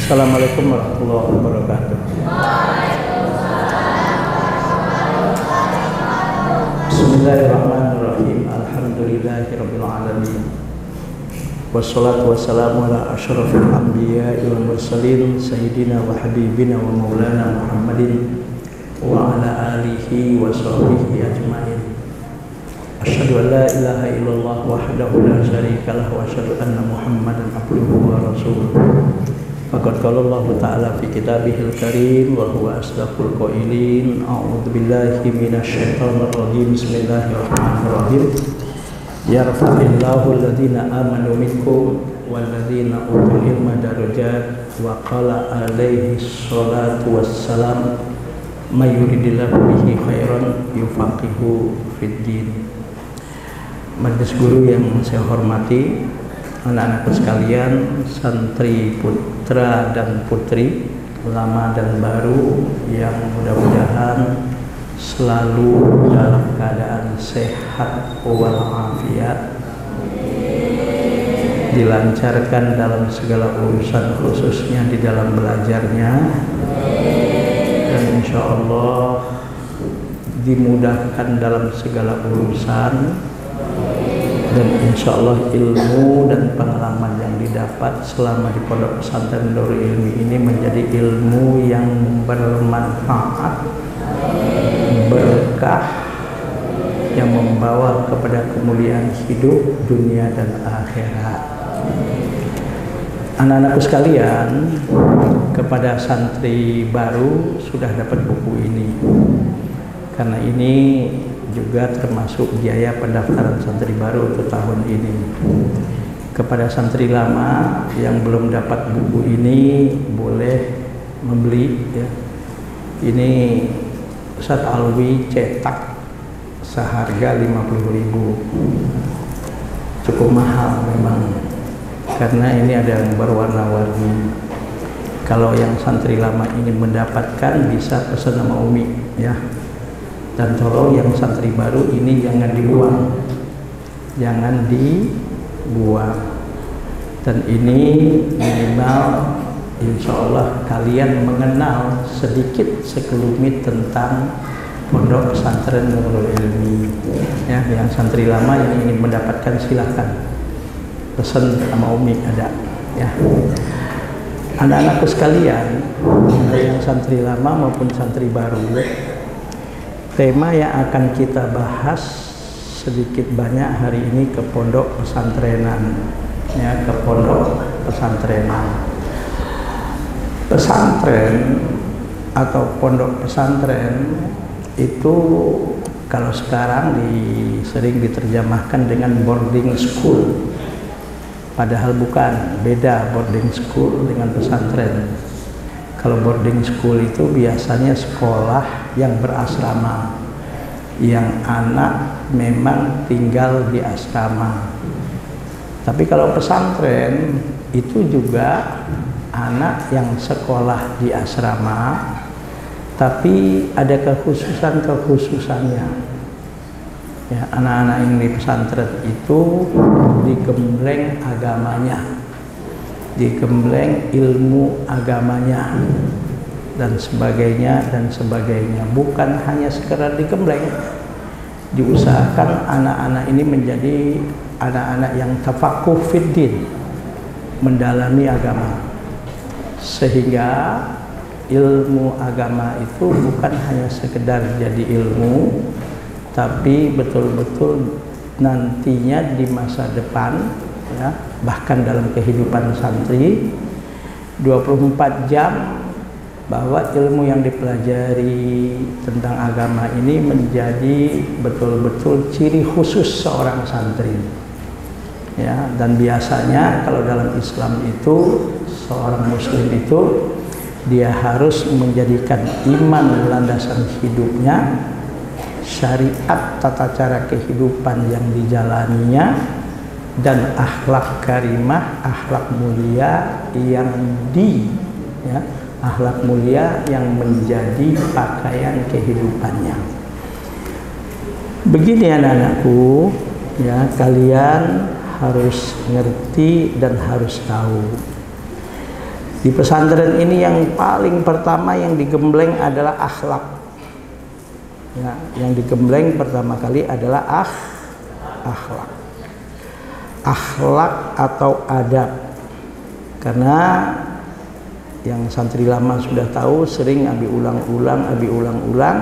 Assalamualaikum warahmatullahi wabarakatuh. Bismillahirrahmanirrahim. Alhamdulillahirabbil alamin. Wassalatu wassalamu ala asyrafil anbiya'i wal mursalin sayyidina wa habibina wa maulana Muhammadin wa ala alihi wa sahbihi ajmain. Asyhadu an la ilaha illallah wahdahu la syarikalah wa asyhadu anna Muhammadan abduhu wa rasuluh. Faqad qala Allah Ta'ala fi kitabihil karim wa huwa asdaqul qailin. A'udzu billahi minasyaitonir rajim. Bismillahirrahmanirrahim. Yarfa'illahu alladhina amanu minkum walladhina utul ilma darajat wa qala alaihi sholatu wassalam may yuridillahu bihi khairan yufaqihu fid din. Majelis guru yang saya hormati, anak-anakku sekalian, santri putra dan putri, lama dan baru, yang mudah-mudahan selalu dalam keadaan sehat walafiat, dilancarkan dalam segala urusan, khususnya di dalam belajarnya, dan insya Allah dimudahkan dalam segala urusan, dan insya Allah ilmu dan pengalaman yang didapat selama di Pondok Pesantren Nurul Ilmi ini menjadi ilmu yang bermanfaat, berkah, yang membawa kepada kemuliaan hidup dunia dan akhirat. Anak-anakku sekalian, kepada santri baru sudah dapat buku ini, karena ini juga termasuk biaya pendaftaran santri baru untuk tahun ini. Kepada santri lama yang belum dapat buku ini, boleh membeli ya. Ini Ustaz Alwi cetak seharga 50.000. Cukup mahal memang, karena ini ada yang berwarna-warni. Kalau yang santri lama ingin mendapatkan bisa pesan sama Umi ya. Dan tolong yang santri baru ini jangan dibuang, jangan dibuang. Dan ini minimal insya Allah kalian mengenal sedikit sekelumit tentang Pondok Pesantren Nurul Ilmi ya. Yang santri lama yang ingin mendapatkan silahkan pesan sama Umi ada ya. Anak-anakku sekalian, yang santri lama maupun santri baru, tema yang akan kita bahas sedikit banyak hari ini ke pondok pesantrenan ya, ke pondok pesantrenan. Pesantren atau pondok pesantren itu kalau sekarang sering diterjemahkan dengan boarding school, padahal bukan, beda boarding school dengan pesantren. Kalau boarding school itu biasanya sekolah yang berasrama, yang anak memang tinggal di asrama. Tapi kalau pesantren itu juga anak yang sekolah di asrama, tapi ada kekhususannya. Ya, anak-anak yang di pesantren itu digembleng agamanya, digembleng ilmu agamanya dan sebagainya, bukan hanya sekedar digembleng. Diusahakan anak-anak ini menjadi anak-anak yang tafaqquh fiddin, mendalami agama, sehingga ilmu agama itu bukan hanya sekedar jadi ilmu, tapi betul-betul nantinya di masa depan ya, bahkan dalam kehidupan santri 24 jam, bahwa ilmu yang dipelajari tentang agama ini menjadi betul-betul ciri khusus seorang santri ya. Dan biasanya kalau dalam Islam itu seorang muslim itu dia harus menjadikan iman landasan hidupnya, syariat tata cara kehidupan yang dijalaninya, dan akhlak karimah, akhlak mulia akhlak mulia yang menjadi pakaian kehidupannya. Begini anak-anakku ya, kalian harus ngerti dan harus tahu Di pesantren ini yang paling pertama yang digembleng adalah akhlak. Ya, yang digembleng pertama kali adalah akhlak. Akhlak atau adab. Karena yang santri lama sudah tahu, sering abi ulang-ulang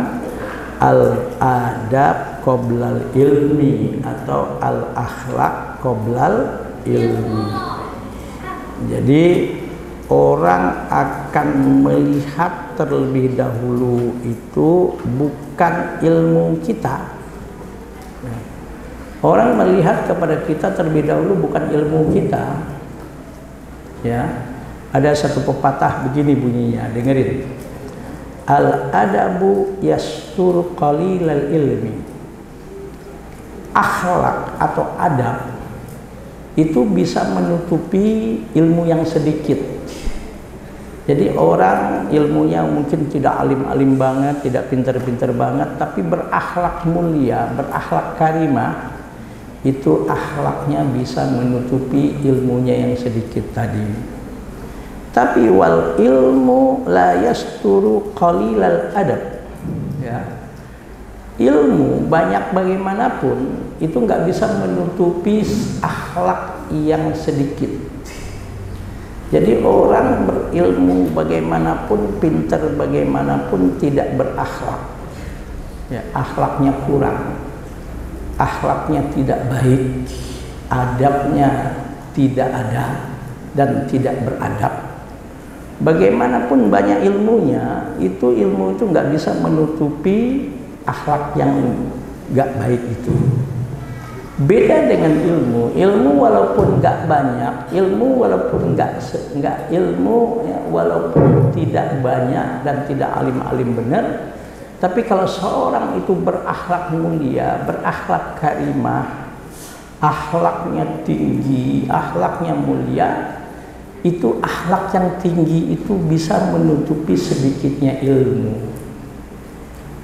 al-adab qoblal ilmi atau al-akhlak qoblal ilmi. Jadi orang akan melihat terlebih dahulu itu bukan ilmu kita. Orang melihat kepada kita terlebih dahulu bukan ilmu kita. Ya, ada satu pepatah begini bunyinya, dengerin. Al-adabu yasturu qalilal ilmi. Akhlak atau adab itu bisa menutupi ilmu yang sedikit. Jadi orang ilmunya mungkin tidak alim-alim banget, tidak pintar-pintar banget, tapi berakhlak mulia, berakhlak karimah, itu akhlaknya bisa menutupi ilmunya yang sedikit tadi. Tapi wal ilmu la yasturu qalilal adab. Ya. Ilmu banyak bagaimanapun itu nggak bisa menutupi akhlak yang sedikit. Jadi orang berilmu bagaimanapun, pintar bagaimanapun, tidak berakhlak, ya, akhlaknya kurang, akhlaknya tidak baik, adabnya tidak ada dan tidak beradab. Bagaimanapun banyak ilmunya, ilmu itu nggak bisa menutupi akhlak yang nggak baik itu. Beda dengan ilmu walaupun nggak banyak, ilmu walaupun nggak ilmu ya, walaupun tidak banyak dan tidak alim-alim benar, tapi kalau seorang itu berakhlak mulia, berakhlak karimah, akhlaknya tinggi, akhlaknya mulia, itu akhlak yang tinggi itu bisa menutupi sedikitnya ilmu.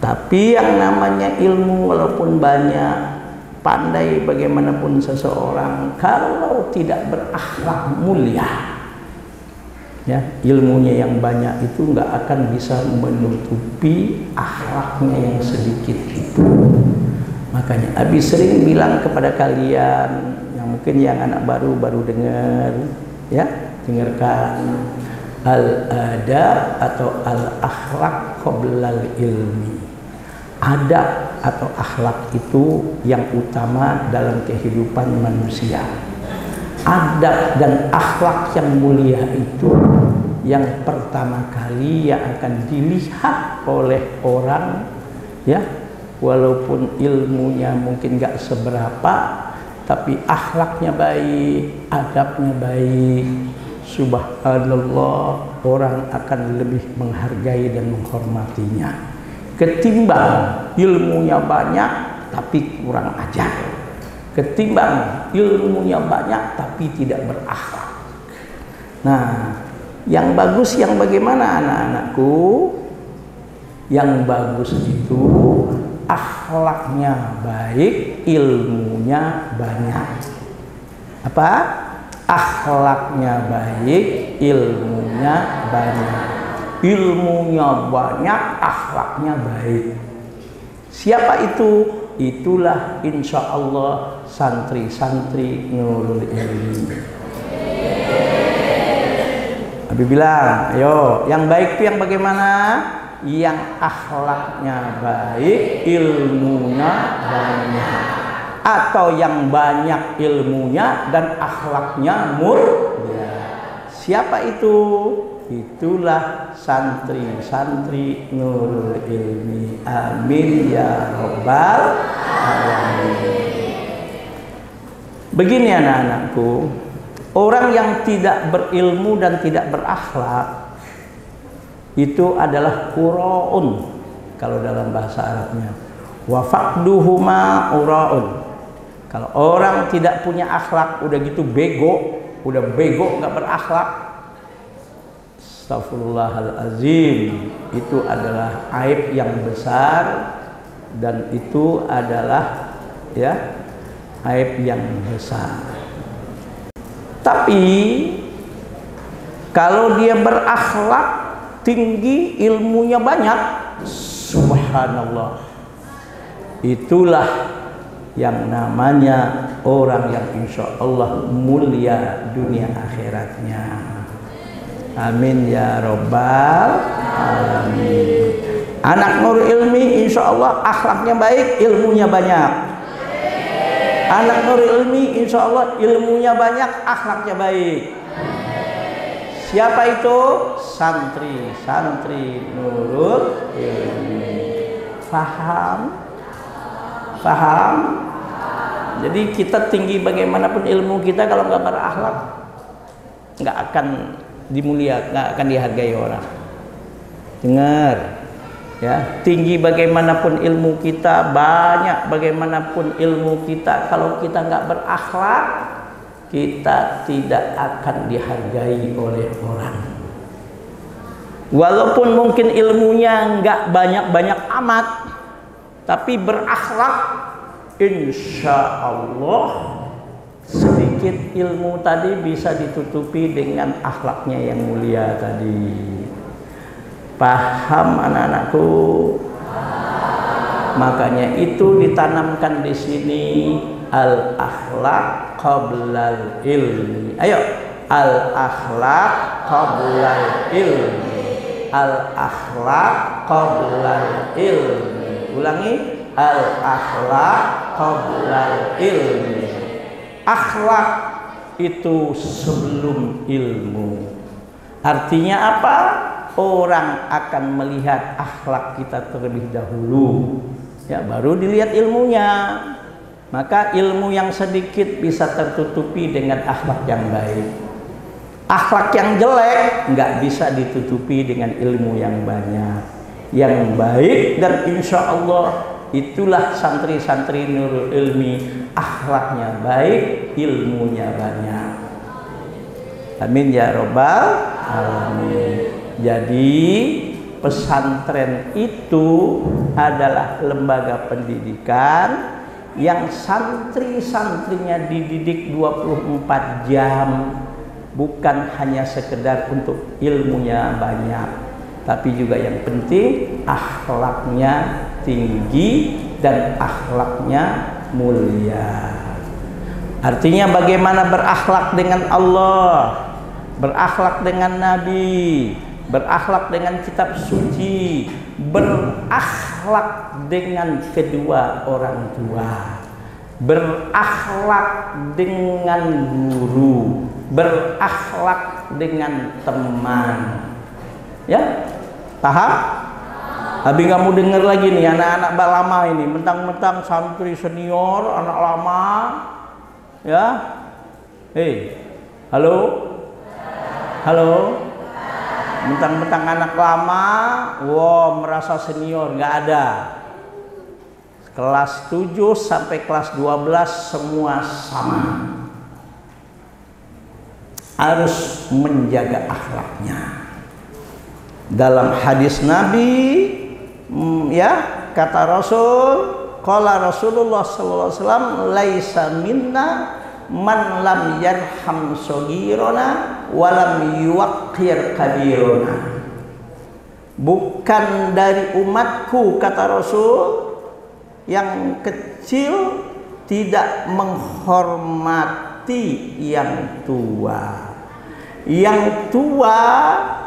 Tapi yang namanya ilmu walaupun banyak, pandai bagaimanapun seseorang, kalau tidak berakhlak mulia, ya, ilmunya yang banyak itu nggak akan bisa menutupi akhlaknya yang sedikit itu. Makanya Abi sering bilang kepada kalian yang mungkin yang anak baru dengar, ya, dengarkan al-adab atau al-akhlak qoblal ilmi. Adab atau akhlak itu yang utama dalam kehidupan manusia. Adab dan akhlak yang mulia itu yang pertama kali yang akan dilihat oleh orang, ya, walaupun ilmunya mungkin gak seberapa, tapi akhlaknya baik, adabnya baik, subhanallah, orang akan lebih menghargai dan menghormatinya ketimbang ilmunya banyak tapi kurang ajar, ketimbang ilmunya banyak tapi tidak berakhlak. Nah, yang bagus yang bagaimana anak-anakku? Yang bagus itu akhlaknya baik, ilmunya banyak. Apa? Akhlaknya baik, ilmunya banyak. Ilmunya banyak, akhlaknya baik. Siapa itu? Itulah insya Allah santri-santri Nurul Ilmi. Abi bilang, ayo, yang baik itu yang bagaimana? Yang akhlaknya baik, ilmunya banyak. Atau yang banyak ilmunya dan akhlaknya mulia. Siapa itu? Itulah santri-santri Nurul Ilmi. Amin ya rabbal alamin. Begini anak-anakku, orang yang tidak berilmu dan tidak berakhlak itu adalah qura'un kalau dalam bahasa Arabnya. Wa faqduhuma uraun. Kalau orang tidak punya akhlak, udah gitu bego, nggak berakhlak, astagfirullahalazim, itu adalah aib yang besar dan itu adalah, ya, aib yang besar. Tapi Kalau dia berakhlak tinggi, ilmunya banyak, subhanallah, itulah yang namanya orang yang insya Allah mulia dunia akhiratnya. Amin ya Rabbal alamin. Anak Nurul Ilmi insya Allah akhlaknya baik, ilmunya banyak. Anak Nurul Ilmi insya Allah ilmunya banyak, akhlaknya baik. Siapa itu? Santri Nurul Ilmi. Faham? Paham? Jadi kita tinggi bagaimanapun ilmu kita, kalau nggak berakhlak nggak akan dimuliakan, nggak akan dihargai orang. Dengar ya, tinggi bagaimanapun ilmu kita, banyak bagaimanapun ilmu kita, kalau kita nggak berakhlak, kita tidak akan dihargai oleh orang. Walaupun mungkin ilmunya nggak banyak-banyak amat, tapi berakhlak, insya Allah sedikit ilmu tadi bisa ditutupi dengan akhlaknya yang mulia tadi. Paham anak-anakku? Makanya itu ditanamkan di sini, al akhlak qablal ilmi. Ayo, al akhlak qablal ilmi. Al akhlak qablal ilmi. Ulangi, al akhlak qablal ilmi. Akhlak itu sebelum ilmu. Artinya apa? Orang akan melihat akhlak kita terlebih dahulu, ya, baru dilihat ilmunya. Maka ilmu yang sedikit bisa tertutupi dengan akhlak yang baik. Akhlak yang jelek nggak bisa ditutupi dengan ilmu yang banyak. Yang baik, dan insya Allah itulah santri-santri Nurul Ilmi, akhlaknya baik, ilmunya banyak. Amin ya Rabbal alamin. Jadi pesantren itu adalah lembaga pendidikan yang santri-santrinya dididik 24 jam, bukan hanya sekedar untuk ilmunya banyak, tapi juga yang penting akhlaknya tinggi dan akhlaknya mulia. Artinya bagaimana berakhlak dengan Allah, berakhlak dengan Nabi, berakhlak dengan kitab suci, berakhlak dengan kedua orang tua, berakhlak dengan guru, berakhlak dengan teman. Ya, paham? Abi nggak mau denger lagi nih anak-anak lama ini, mentang-mentang santri senior, anak lama, ya. Hei, halo, mentang-mentang anak lama, wow, merasa senior, nggak ada. Kelas 7 sampai kelas 12 semua sama. Harus menjaga akhlaknya. Dalam hadis Nabi, ya, kata Rasul, qala Rasulullah sallallahu alaihi wasallam, laisa minna man lam yarham shogirona wa lam yuwaqqir kabirona. Bukan dari umatku, kata Rasul, yang kecil tidak menghormati yang tua, yang tua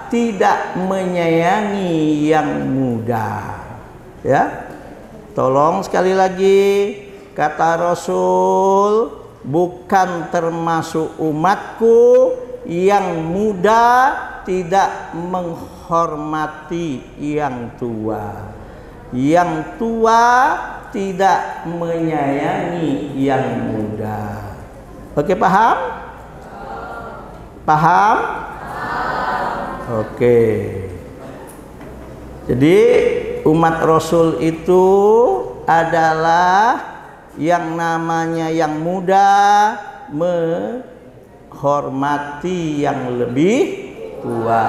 tidak menyayangi yang muda. Ya, tolong sekali lagi, kata Rasul, bukan termasuk umatku yang muda tidak menghormati yang tua, yang tua tidak menyayangi yang muda. Oke, paham? Paham? Oke. Jadi umat Rasul itu adalah yang namanya yang muda menghormati yang lebih tua,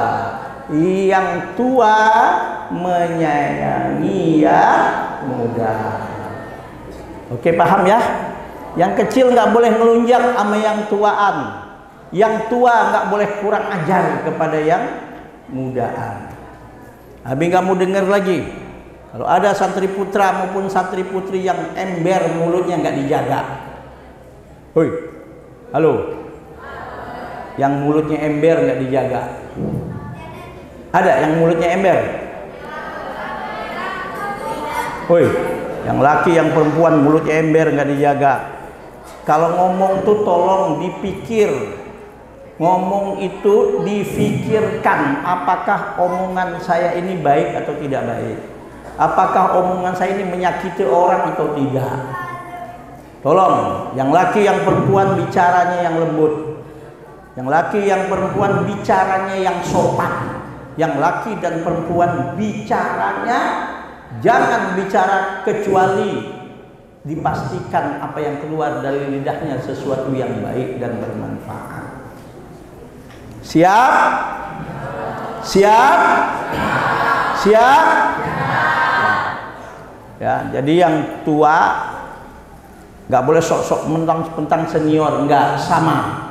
yang tua menyayangi yang muda. Oke, paham ya? Yang kecil nggak boleh ngelunjak sama yang tuaan. Yang tua nggak boleh kurang ajar kepada yang mudaan. Abi nggak mau dengar lagi kalau ada santri putra maupun santri putri yang ember mulutnya nggak dijaga. Hoi, halo, yang mulutnya ember nggak dijaga. Ada yang mulutnya ember? Hoi, yang laki yang perempuan mulutnya ember nggak dijaga. Kalau ngomong tuh tolong dipikir. Ngomong itu difikirkan, apakah omongan saya ini baik atau tidak baik, apakah omongan saya ini menyakiti orang atau tidak. Tolong, yang laki yang perempuan bicaranya yang lembut, yang laki yang perempuan bicaranya yang sopan, yang laki dan perempuan bicaranya jangan bicara kecuali dipastikan apa yang keluar dari lidahnya sesuatu yang baik dan bermanfaat. Siap? Siap? Siap? Ya, jadi yang tua nggak boleh sok-sok mentang-mentang senior, nggak, sama.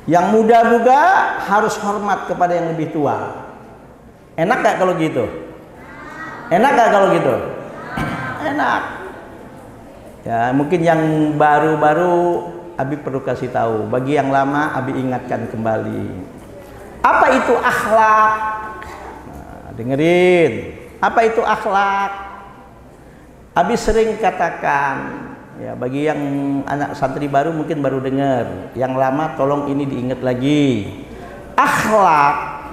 Yang muda juga harus hormat kepada yang lebih tua. Enak nggak kalau gitu? Enak nggak kalau gitu? Enak. Ya, mungkin yang baru-baru Abi perlu kasih tahu, bagi yang lama Abi ingatkan kembali. Apa itu akhlak? Nah, dengerin. Apa itu akhlak? Abi sering katakan, ya bagi yang anak santri baru mungkin baru dengar, yang lama tolong ini diingat lagi. Akhlak,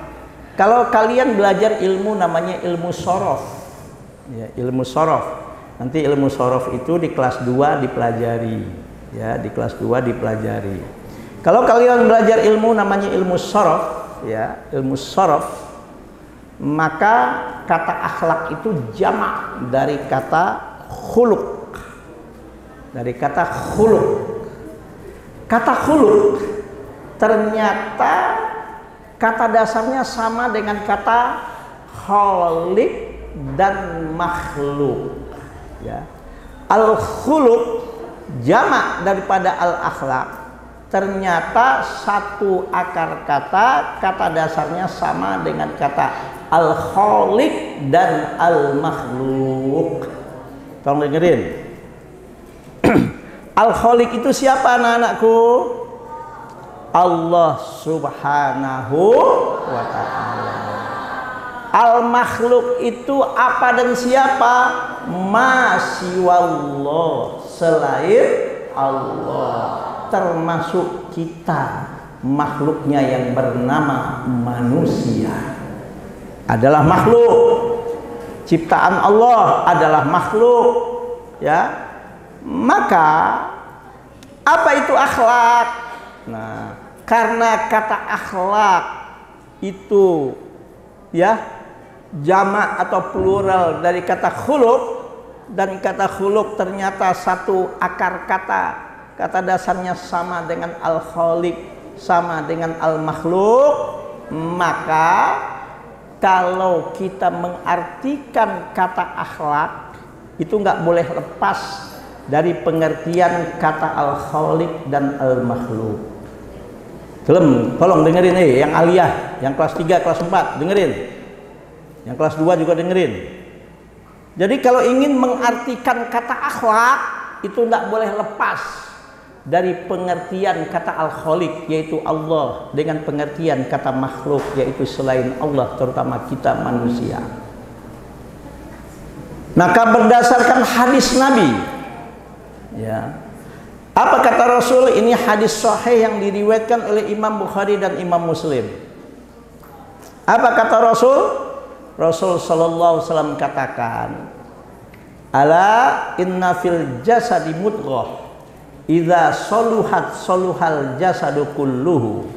kalau kalian belajar ilmu namanya ilmu sorof, ya, ilmu sorof. Nanti ilmu sorof itu di kelas 2 dipelajari. Ya, di kelas 2 dipelajari. Kalau kalian belajar ilmu namanya ilmu sorof, ya, ilmu sorof, maka kata akhlak itu jamak dari kata khuluq. Dari kata khuluq. Kata khuluq ternyata kata dasarnya sama dengan kata khaliq dan makhluk. Ya. Al-khuluq jamak daripada al-akhlak, ternyata satu akar kata, kata dasarnya sama dengan kata al-khaliq dan al-makhluk. Tolong dengerin. Al-khaliq itu siapa anak-anakku? Allah subhanahu wa ta'ala. Al-makhluk itu apa dan siapa? Masiwallah, selain Allah, termasuk kita, makhluknya yang bernama manusia adalah makhluk. Ciptaan Allah adalah makhluk, ya. Maka apa itu akhlak? Nah, karena kata akhlak itu, ya, jamak atau plural dari kata khuluq, dan kata khuluq ternyata satu akar kata, kata dasarnya sama dengan al-khaliq, sama dengan al-makhluk, maka kalau kita mengartikan kata akhlak itu nggak boleh lepas dari pengertian kata al-khaliq dan al-makhluk. Tolong dengerin nih, yang aliyah, yang kelas 3, kelas 4, dengerin. Yang kelas 2 juga dengerin. Jadi kalau ingin mengartikan kata akhlak itu tidak boleh lepas dari pengertian kata al-khaliq, yaitu Allah, dengan pengertian kata makhluk, yaitu selain Allah, terutama kita manusia. Maka berdasarkan hadis Nabi, ya, apa kata Rasul? Ini hadis sahih yang diriwayatkan oleh Imam Bukhari dan Imam Muslim. Apa kata Rasul? Rasul sallallahu alaihi wasallam katakan, ala inna fil jasadi mudghah idza saluhat saluhal jasadu kulluhu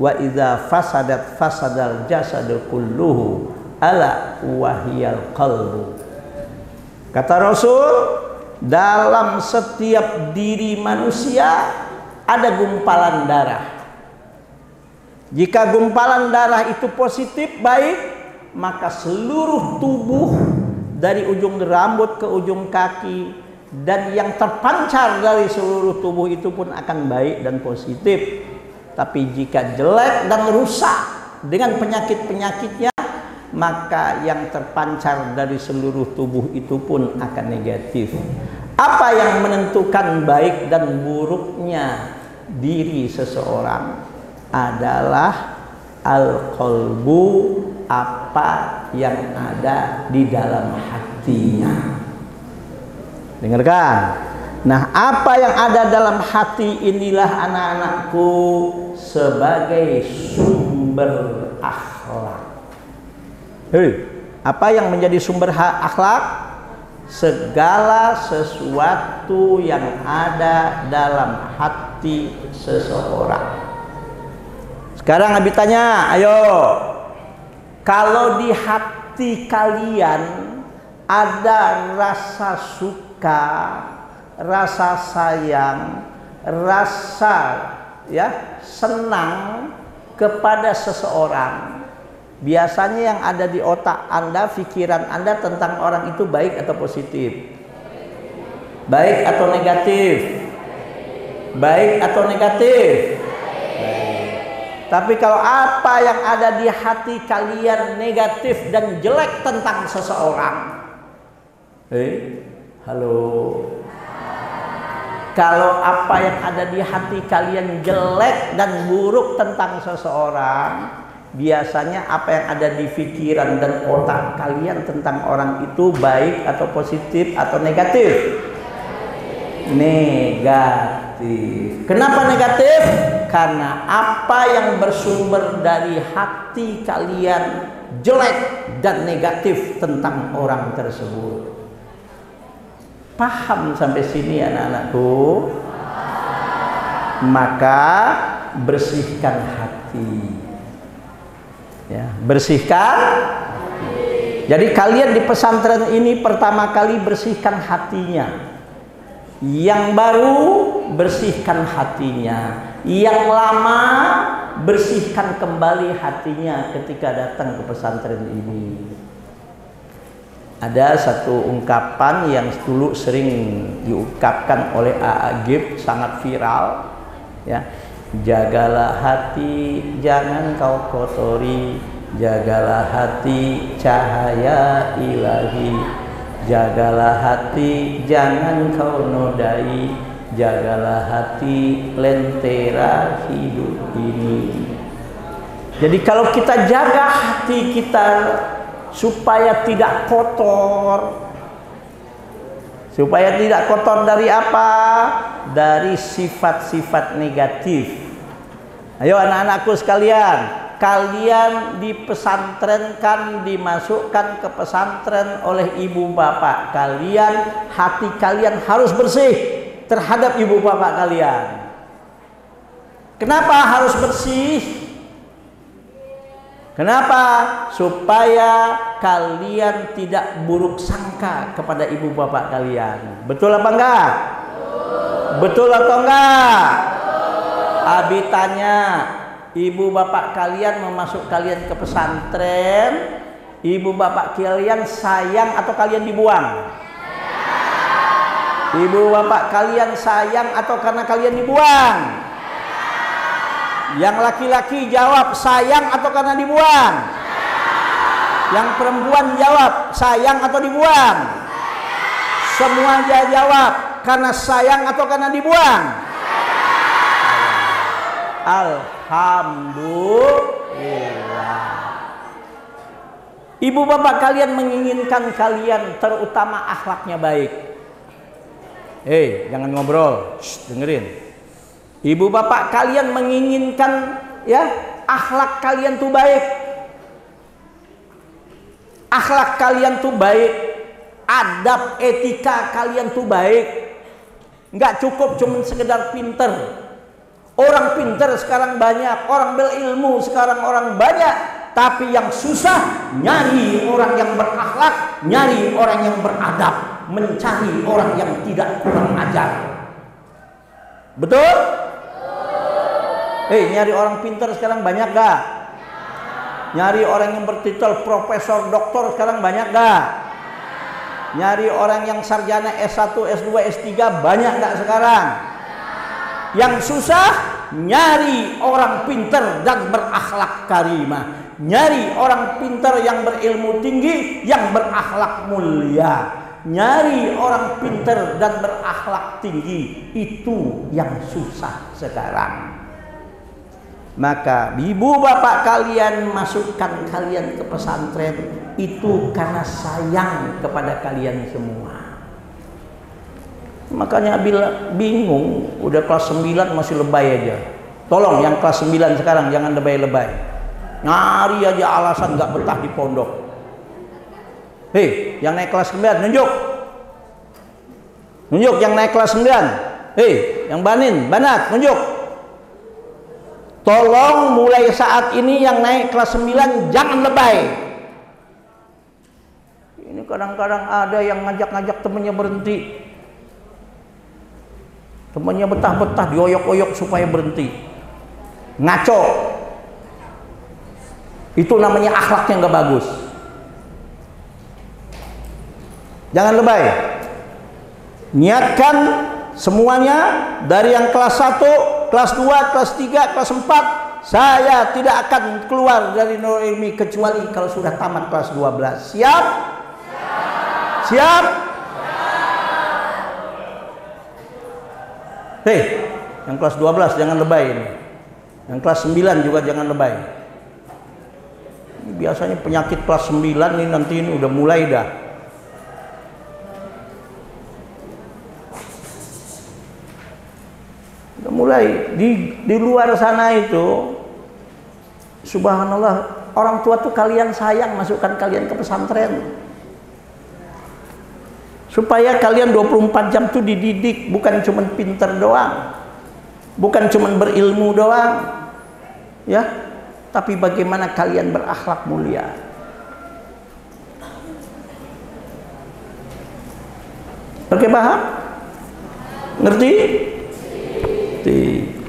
wa idza fasadat fasadal jasadu kulluhu ala wahiyal qalbu. Kata Rasul, dalam setiap diri manusia ada gumpalan darah. Jika gumpalan darah itu positif, baik, maka seluruh tubuh dari ujung rambut ke ujung kaki dan yang terpancar dari seluruh tubuh itu pun akan baik dan positif. Tapi jika jelek dan rusak dengan penyakit-penyakitnya, maka yang terpancar dari seluruh tubuh itu pun akan negatif. Apa yang menentukan baik dan buruknya diri seseorang adalah al-qalbu, apa yang ada di dalam hatinya. Dengarkan. Nah, apa yang ada dalam hati inilah anak-anakku sebagai sumber akhlak. Apa yang menjadi sumber akhlak? Segala sesuatu yang ada dalam hati seseorang. Sekarang Abi tanya, ayo, kalau di hati kalian ada rasa suka, rasa sayang, rasa senang kepada seseorang, biasanya yang ada di otak Anda, pikiran Anda tentang orang itu baik atau positif? Baik atau negatif? Baik atau negatif? Baik. Tapi kalau apa yang ada di hati kalian negatif dan jelek tentang seseorang, halo. Kalau apa yang ada di hati kalian jelek dan buruk tentang seseorang, biasanya apa yang ada di pikiran dan otak kalian tentang orang itu baik atau positif atau negatif? Negatif. Kenapa negatif? Karena apa yang bersumber dari hati kalian jelek dan negatif tentang orang tersebut. Paham sampai sini anak-anakku? Maka bersihkan hati. Ya, bersihkan hati. Jadi kalian di pesantren ini pertama kali bersihkan hatinya. Yang baru bersihkan hatinya. Yang lama bersihkan kembali hatinya ketika datang ke pesantren ini. Ada satu ungkapan yang dulu sering diungkapkan oleh Agib, sangat viral, ya. Jagalah hati, jangan kau kotori. Jagalah hati, cahaya ilahi. Jagalah hati, jangan kau nodai. Jagalah hati, lentera hidup ini. Jadi kalau kita jaga hati kita supaya tidak kotor. Supaya tidak kotor dari apa? Dari sifat-sifat negatif. Ayo anak-anakku sekalian, kalian dipesantrenkan, dimasukkan ke pesantren oleh ibu bapak kalian. Hati kalian harus bersih terhadap ibu bapak kalian. Kenapa harus bersih? Kenapa? Supaya kalian tidak buruk sangka kepada ibu bapak kalian. Betul apa enggak? Betul atau enggak? Abi tanya, ibu bapak kalian memasuk kalian ke pesantren, ibu bapak kalian sayang atau kalian dibuang? Ibu bapak kalian sayang atau karena kalian dibuang? Yang laki-laki jawab sayang atau karena dibuang? Yang perempuan jawab sayang atau dibuang? Semua jawab karena sayang atau karena dibuang? Alhamdulillah. Ibu bapak kalian menginginkan kalian terutama akhlaknya baik. Jangan ngobrol, dengerin. Ibu bapak kalian menginginkan akhlak kalian tuh baik. Akhlak kalian tuh baik. Adab etika kalian tuh baik. Nggak cukup cuma sekedar pinter. Orang pinter sekarang banyak, orang berilmu sekarang orang banyak. Tapi yang susah nyari orang yang berakhlak, nyari orang yang beradab, mencari orang yang tidak kurang ajar. Betul? Nyari orang pintar sekarang banyak gak? Nyari orang yang bertitel profesor, doktor sekarang banyak gak? Nyari orang yang sarjana S1, S2, S3 banyak gak sekarang? Yang susah nyari orang pintar dan berakhlak karimah, nyari orang pintar yang berilmu tinggi, yang berakhlak mulia. Nyari orang pintar dan berakhlak tinggi itu yang susah sekarang. Maka ibu bapak kalian masukkan kalian ke pesantren itu karena sayang kepada kalian semua. Makanya bila bingung, udah kelas 9 masih lebay aja. Tolong yang kelas 9 sekarang jangan lebay-lebay. Nyari aja alasan gak betah di pondok. Hei, yang naik kelas 9 nunjuk. Nunjuk yang naik kelas 9. Hei, yang banat nunjuk. Tolong mulai saat ini yang naik kelas 9 jangan lebay. Ini kadang-kadang ada yang ngajak-ngajak temennya berhenti. Temannya betah-betah dioyok-oyok supaya berhenti. Ngaco. Itu namanya akhlaknya nggak bagus. Jangan lebay. Niatkan semuanya dari yang kelas 1, kelas 2, kelas 3, kelas 4. Saya tidak akan keluar dari Nurul Ilmi kecuali kalau sudah tamat kelas 12. Siap? Siap? Hei, yang kelas 12 jangan lebay ini. Yang kelas 9 juga jangan lebay. Ini biasanya penyakit kelas 9 nih nanti ini udah mulai dah. Udah mulai di luar sana itu. Subhanallah, orang tua tuh kalian sayang masukkan kalian ke pesantren. Supaya kalian 24 jam itu dididik, bukan cuma pinter doang, bukan cuma berilmu doang, ya, tapi bagaimana kalian berakhlak mulia. Oke, paham? Ngerti?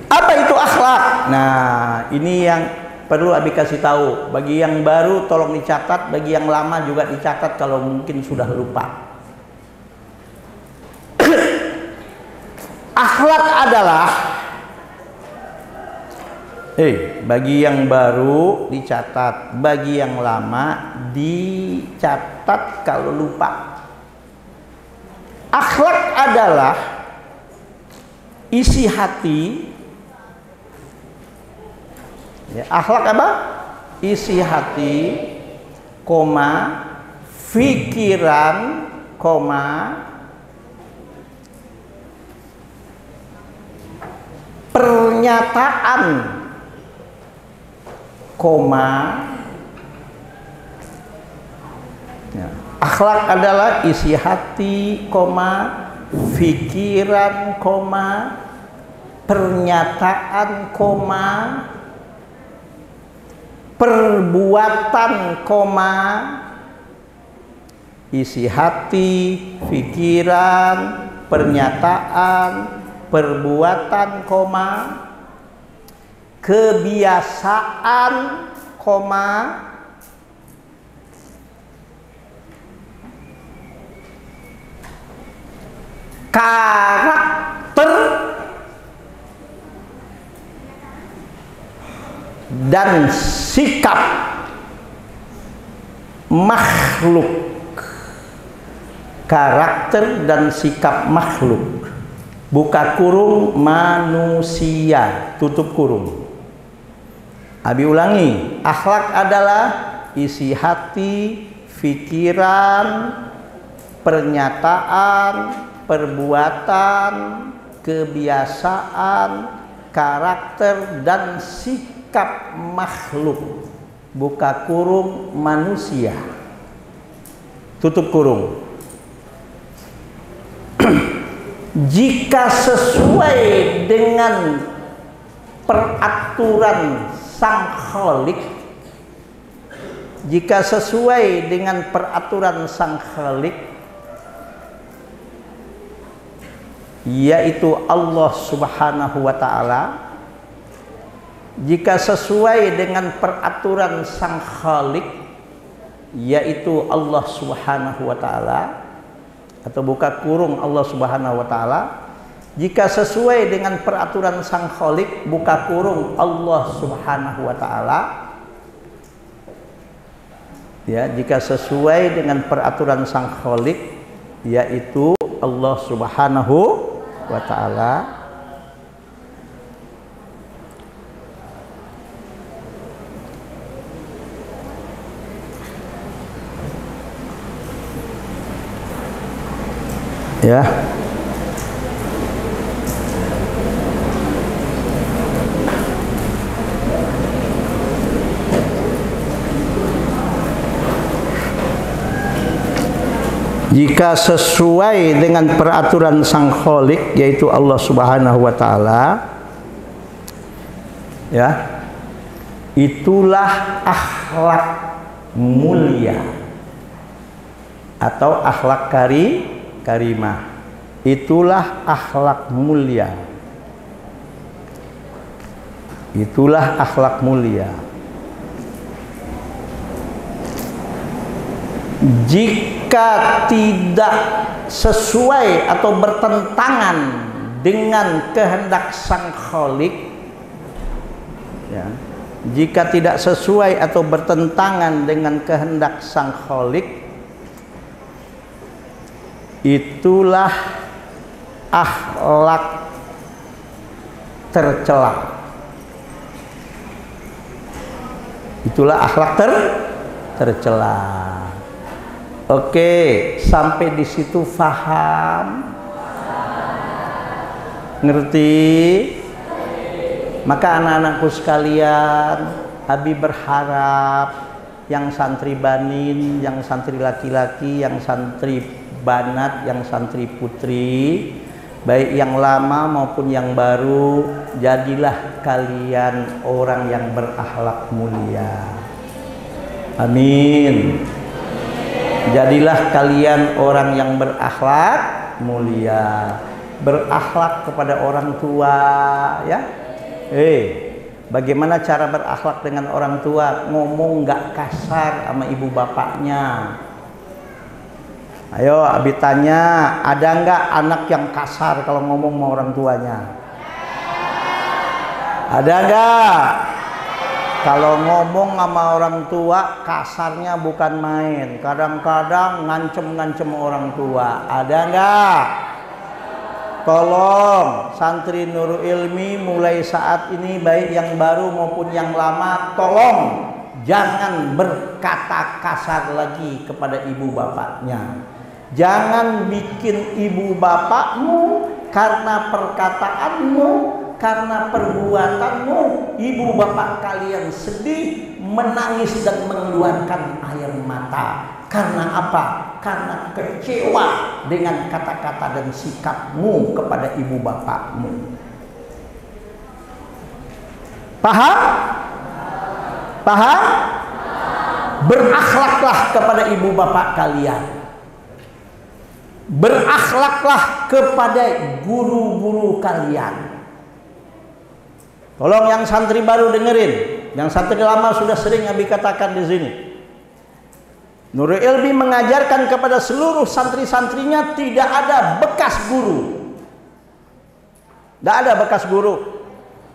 Apa itu akhlak? Nah, ini yang perlu Abi kasih tahu. Bagi yang baru tolong dicatat, bagi yang lama juga dicatat kalau mungkin sudah lupa. Akhlak adalah bagi yang baru dicatat, bagi yang lama dicatat kalau lupa. Akhlak adalah isi hati. Ya, akhlak apa? Isi hati, pikiran, pernyataan, ya. Akhlak adalah isi hati, pikiran, pernyataan, perbuatan, isi hati, pikiran, pernyataan, perbuatan, kebiasaan, karakter, dan sikap makhluk. Karakter dan sikap makhluk. Buka kurung manusia, tutup kurung. Abi ulangi, akhlak adalah isi hati, pikiran, pernyataan, perbuatan, kebiasaan, karakter, dan sikap makhluk. Buka kurung manusia, tutup kurung. Jika sesuai dengan peraturan Sang Khalik, jika sesuai dengan peraturan Sang Khalik, yaitu Allah Subhanahu wa Ta'ala, jika sesuai dengan peraturan Sang Khalik, yaitu Allah Subhanahu wa Ta'ala, atau buka kurung Allah Subhanahu wa Ta'ala, Jika sesuai dengan peraturan Sang Khalik, buka kurung Allah Subhanahu wa taala. Ya, jika sesuai dengan peraturan Sang Khalik, yaitu Allah Subhanahu wa taala, ya, jika sesuai dengan peraturan Sang Khalik, yaitu Allah Subhanahu wa taala, ya, itulah akhlak mulia atau akhlak karimah. Itulah akhlak mulia. Itulah akhlak mulia. Jika tidak sesuai atau bertentangan dengan kehendak Sang Khalik, ya, jika tidak sesuai atau bertentangan dengan kehendak Sang Khalik, itulah akhlak tercela. Itulah akhlak tercela. Oke, sampai di situ faham? Ngerti? Maka anak-anakku sekalian, Abi berharap yang santri banin, yang santri laki-laki, yang santri banat, yang santri putri, baik yang lama maupun yang baru, jadilah kalian orang yang berakhlak mulia. Amin. Jadilah kalian orang yang berakhlak mulia, berakhlak kepada orang tua, ya. Bagaimana cara berakhlak dengan orang tua? Ngomong nggak kasar sama ibu bapaknya. Ayo, Abi tanya, ada nggak anak yang kasar kalau ngomong sama orang tuanya? Ada nggak? Kalau ngomong sama orang tua, kasarnya bukan main. Kadang-kadang ngancem-ngancem orang tua. Ada nggak? Tolong santri Nurul Ilmi mulai saat ini, baik yang baru maupun yang lama, tolong jangan berkata kasar lagi kepada ibu bapaknya. Jangan bikin ibu bapakmu karena perkataanmu, karena perbuatanmu, ibu bapak kalian sedih, menangis dan mengeluarkan air mata. Karena apa? Karena kecewa dengan kata-kata dan sikapmu kepada ibu bapakmu. Paham? Paham? Berakhlaklah kepada ibu bapak kalian. Berakhlaklah kepada guru-guru kalian. Tolong yang santri baru dengerin, yang santri lama sudah sering Abi katakan di sini. Nurul Ilmi mengajarkan kepada seluruh santri-santrinya tidak ada bekas guru. Tidak ada bekas guru.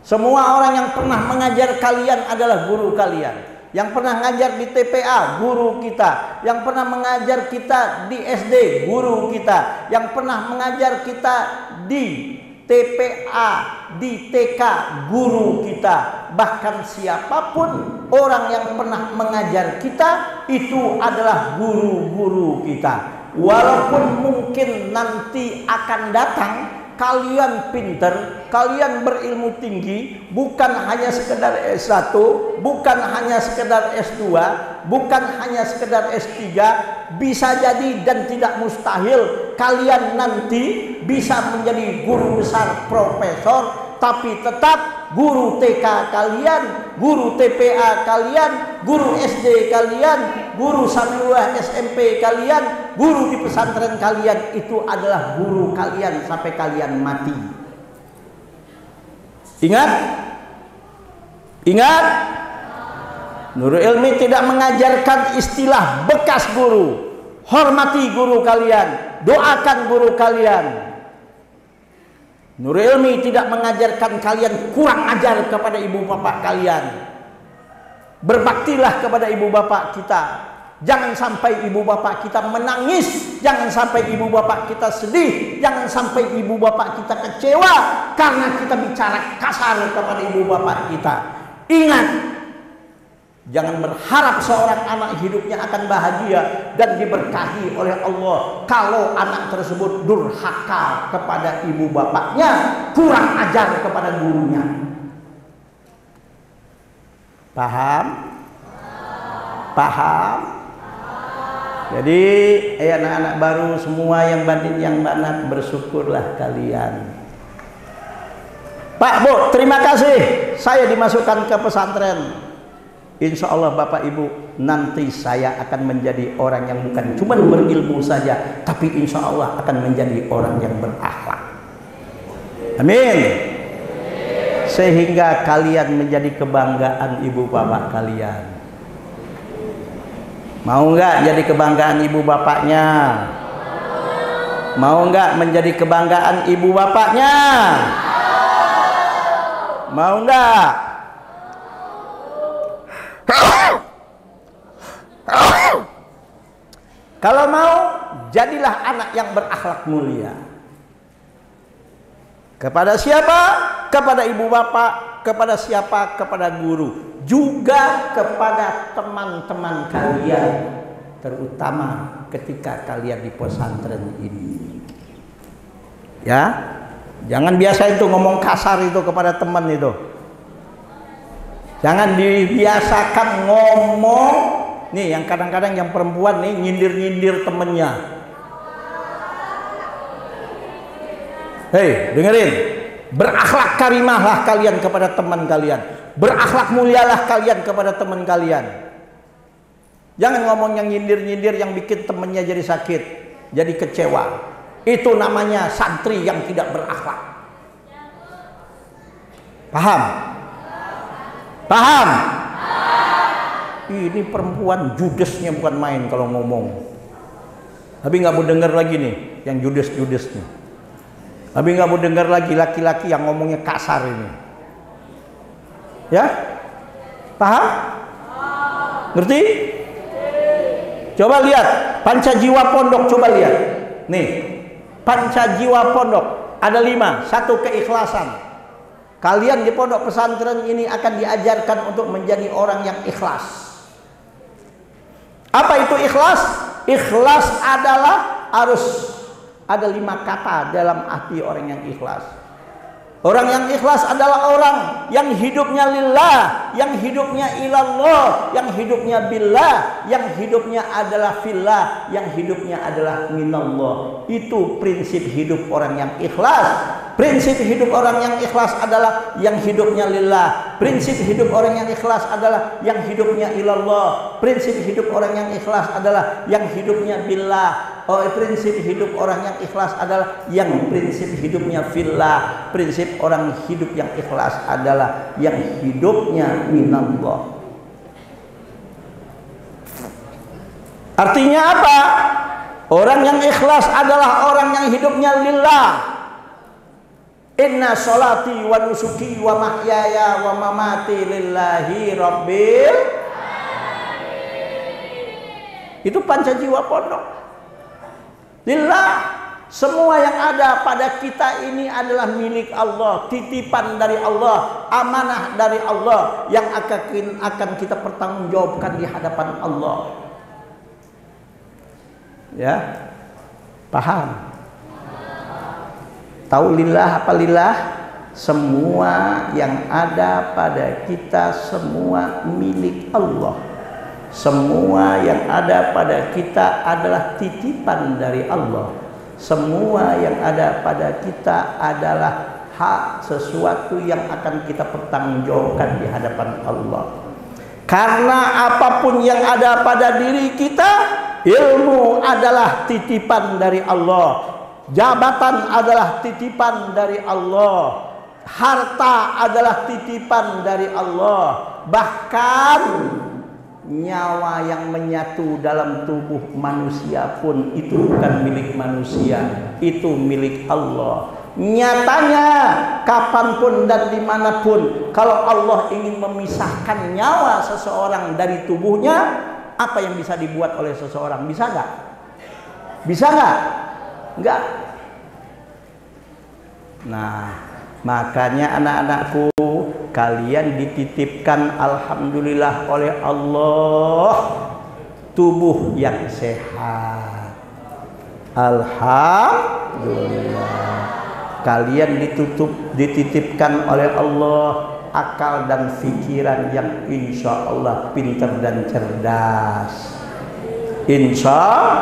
Semua orang yang pernah mengajar kalian adalah guru kalian. Yang pernah mengajar di TPA, guru kita. Yang pernah mengajar kita di SD, guru kita. Yang pernah mengajar kita di TPA, di TK, guru kita. Bahkan siapapun orang yang pernah mengajar kita, itu adalah guru-guru kita. Walaupun mungkin nanti akan datang kalian pinter, kalian berilmu tinggi, bukan hanya sekedar S1, bukan hanya sekedar S2, bukan hanya sekedar S3, bisa jadi dan tidak mustahil kalian nanti bisa menjadi guru besar, profesor, tapi tetap guru TK kalian, guru TPA kalian, guru SD kalian, guru sanawiyah SMP kalian, guru di pesantren kalian, itu adalah guru kalian sampai kalian mati. Ingat? Ingat? Nurul Ilmi tidak mengajarkan istilah bekas guru. Hormati guru kalian, doakan guru kalian. Nurul Ilmi tidak mengajarkan kalian kurang ajar kepada ibu bapak kalian. Berbaktilah kepada ibu bapak kita. Jangan sampai ibu bapak kita menangis, jangan sampai ibu bapak kita sedih, jangan sampai ibu bapak kita kecewa karena kita bicara kasar kepada ibu bapak kita. Ingat, jangan berharap seorang anak hidupnya akan bahagia dan diberkahi oleh Allah kalau anak tersebut durhaka kepada ibu bapaknya, kurang ajar kepada gurunya. Paham? Paham? Jadi anak-anak baru semua yang batin yang banat, bersyukurlah kalian. Pak, Bu, terima kasih saya dimasukkan ke pesantren. Insya Allah Bapak Ibu, nanti saya akan menjadi orang yang bukan cuma berilmu saja, tapi insya Allah akan menjadi orang yang berakhlak. Amin. Sehingga kalian menjadi kebanggaan ibu bapak kalian. Mau nggak jadi kebanggaan ibu bapaknya? Mau nggak menjadi kebanggaan ibu bapaknya? Mau nggak? Kalau mau, jadilah anak yang berakhlak mulia. Kepada siapa? Kepada ibu bapak. Kepada siapa? Kepada guru. Juga kepada teman-teman kalian, terutama ketika kalian di pesantren ini. Ya, jangan biasa itu ngomong kasar itu kepada teman itu. Jangan dibiasakan ngomong. Nih, yang kadang-kadang yang perempuan nih nyindir-nyindir temennya. Hei, dengerin. Berakhlak karimahlah kalian kepada teman kalian. Berakhlak mulialah kalian kepada teman kalian. Jangan ngomong yang nyindir-nyindir yang bikin temennya jadi sakit, jadi kecewa. Itu namanya santri yang tidak berakhlak. Paham? Paham? Ini perempuan judesnya bukan main kalau ngomong. Tapi nggak mau dengar lagi nih yang judes-judes nih. Tapi nggak mau dengar lagi laki-laki yang ngomongnya kasar ini. Ya, paham? Ngerti? Coba lihat Pancajiwa Pondok, coba lihat. Nih, Pancajiwa Pondok ada 5. 1, keikhlasan. Kalian di pondok pesantren ini akan diajarkan untuk menjadi orang yang ikhlas. Apa itu ikhlas? Ikhlas adalah harus ada 5 kata dalam hati orang yang ikhlas. Orang yang ikhlas adalah orang yang hidupnya lillah, yang hidupnya ilallah, yang hidupnya billah, yang hidupnya adalah fillah, yang hidupnya adalah minallah. Itu prinsip hidup orang yang ikhlas. Prinsip hidup orang yang ikhlas adalah yang hidupnya lillah. Prinsip hidup orang yang ikhlas adalah yang hidupnya ilallah. Prinsip hidup orang yang ikhlas adalah yang hidupnya billah. Prinsip hidup orang yang ikhlas adalah yang prinsip hidupnya fillah. Prinsip orang hidup yang ikhlas adalah yang hidupnya minallah. Artinya apa? Orang yang ikhlas adalah orang yang hidupnya lillah. Inna sholati wa nusuki wa mahyaya wa mamati lillahi rabbil alamin. Itu Pancajiwa Pondok. Lillah, semua yang ada pada kita ini adalah milik Allah, titipan dari Allah, amanah dari Allah yang akan kita pertanggungjawabkan di hadapan Allah. Ya, paham? Tahu lillah apa lillah? Semua yang ada pada kita semua milik Allah. Semua yang ada pada kita adalah titipan dari Allah. Semua yang ada pada kita adalah hak, sesuatu yang akan kita pertanggungjawabkan di hadapan Allah. Karena apapun yang ada pada diri kita, ilmu adalah titipan dari Allah, jabatan adalah titipan dari Allah, harta adalah titipan dari Allah, bahkan nyawa yang menyatu dalam tubuh manusia pun itu bukan milik manusia, itu milik Allah. Nyatanya kapanpun dan dimanapun, kalau Allah ingin memisahkan nyawa seseorang dari tubuhnya, apa yang bisa dibuat oleh seseorang? Bisa nggak? Bisa nggak? Nggak. Nah, makanya anak-anakku, kalian dititipkan alhamdulillah oleh Allah tubuh yang sehat. Alhamdulillah. Kalian dititipkan oleh Allah akal dan pikiran yang insya Allah pintar dan cerdas. Insya Allah.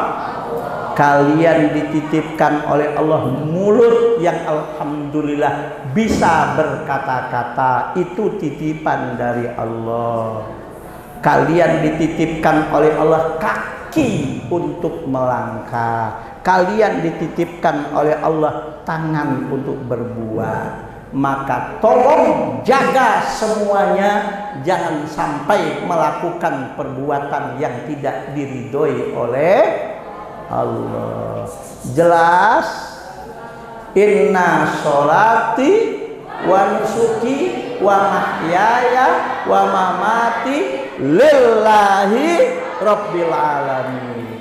Kalian dititipkan oleh Allah mulut yang alhamdulillah bisa berkata-kata, itu titipan dari Allah. Kalian dititipkan oleh Allah kaki untuk melangkah. Kalian dititipkan oleh Allah tangan untuk berbuat. Maka tolong jaga semuanya, jangan sampai melakukan perbuatan yang tidak diridhoi oleh Allah. Jelas? Inna sholati wa nusuki wa mahyaya wa mamati lillahi rabbil alamin.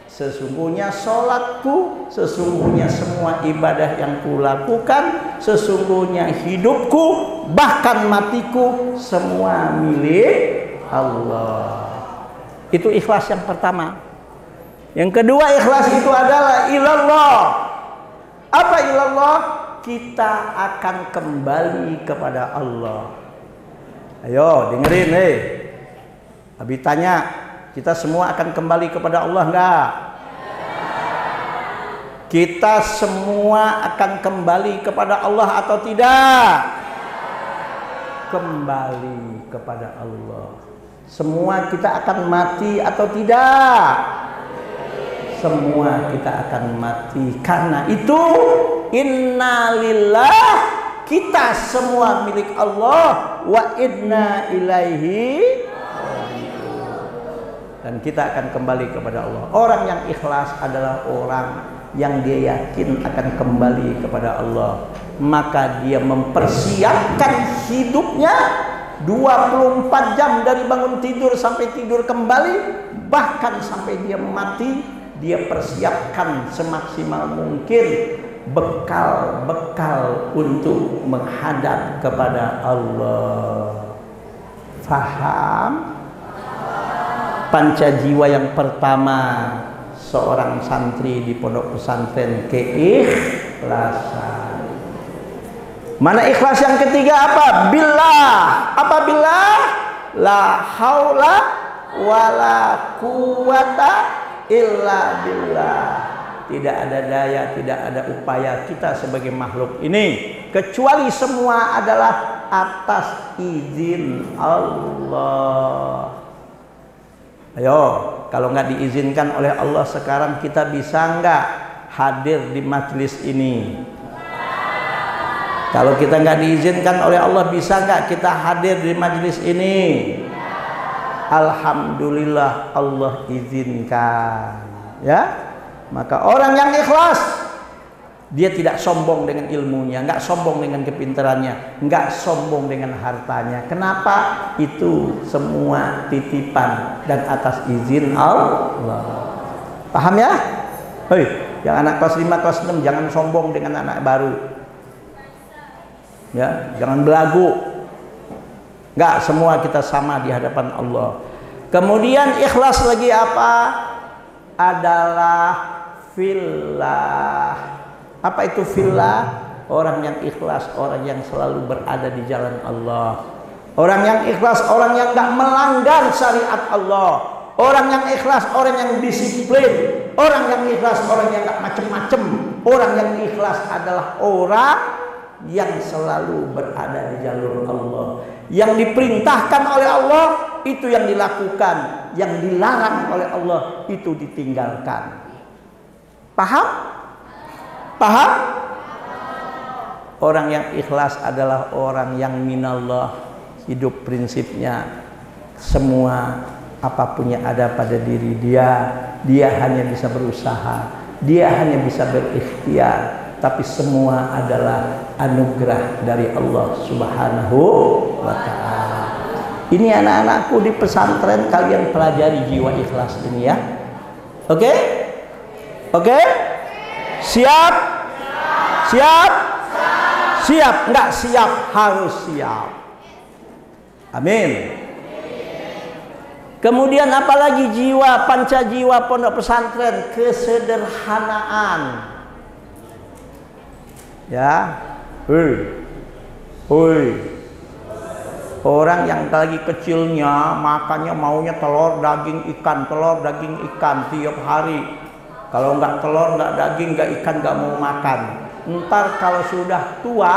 Sesungguhnya sholatku, sesungguhnya semua ibadah yang kulakukan, sesungguhnya hidupku, bahkan matiku, semua milik Allah. Itu ikhlas yang pertama. Yang kedua, ikhlas itu adalah ilallah. Apa ilallah? Kita akan kembali kepada Allah. Ayo dengerin nih. Abi tanya, kita semua akan kembali kepada Allah enggak? Kita semua akan kembali kepada Allah atau tidak? Kembali kepada Allah. Semua kita akan mati atau tidak? Semua kita akan mati. Karena itu innalillah, kita semua milik Allah, wa inna ilaihi, dan kita akan kembali kepada Allah. Orang yang ikhlas adalah orang yang dia yakin akan kembali kepada Allah. Maka dia mempersiapkan hidupnya 24 jam dari bangun tidur sampai tidur kembali. Bahkan sampai dia mati, dia persiapkan semaksimal mungkin bekal-bekal untuk menghadap kepada Allah. Faham? Pancajiwa yang pertama seorang santri di pondok pesantren, keikhlasan. Mana ikhlas yang ketiga apa? Billah. Apa billah? La haula wala quwata illa billah. Tidak ada daya, tidak ada upaya kita sebagai makhluk ini kecuali semua adalah atas izin Allah. Ayo, kalau nggak diizinkan oleh Allah sekarang, kita bisa nggak hadir di majelis ini? Kalau kita nggak diizinkan oleh Allah, bisa nggak kita hadir di majelis ini? Alhamdulillah Allah izinkan, ya. Maka orang yang ikhlas, dia tidak sombong dengan ilmunya, nggak sombong dengan kepintarannya, nggak sombong dengan hartanya. Kenapa? Itu semua titipan dan atas izin Allah. Paham ya? Hei, yang anak kelas 5, kelas 6 jangan sombong dengan anak baru. Ya, jangan belagu. Nggak, semua kita sama di hadapan Allah. Kemudian ikhlas lagi apa? Adalah fillah. Apa itu fillah? Orang yang ikhlas, orang yang selalu berada di jalan Allah. Orang yang ikhlas, orang yang gak melanggar syariat Allah. Orang yang ikhlas, orang yang disiplin. Orang yang ikhlas, orang yang gak macem-macem. Orang yang ikhlas adalah orang yang selalu berada di jalur Allah. Yang diperintahkan oleh Allah, itu yang dilakukan. Yang dilarang oleh Allah, itu ditinggalkan. Paham? Paham? Orang yang ikhlas adalah orang yang minallah. Hidup prinsipnya semua apapun yang ada pada diri dia, dia hanya bisa berusaha, dia hanya bisa berikhtiar, tapi semua adalah anugerah dari Allah Subhanahu wa Ta'ala. Ini anak-anakku di pesantren, kalian pelajari jiwa ikhlas ini ya. Oke? Oke? Siap? Siap? Siap? Enggak siap, harus siap. Amin. Kemudian apalagi jiwa, panca jiwa pondok pesantren, kesederhanaan. Ya. Hoi. Orang yang lagi kecilnya makannya maunya telur, daging, ikan, telur, daging, ikan tiap hari. Kalau nggak telur, nggak daging, nggak ikan, nggak mau makan. Ntar kalau sudah tua,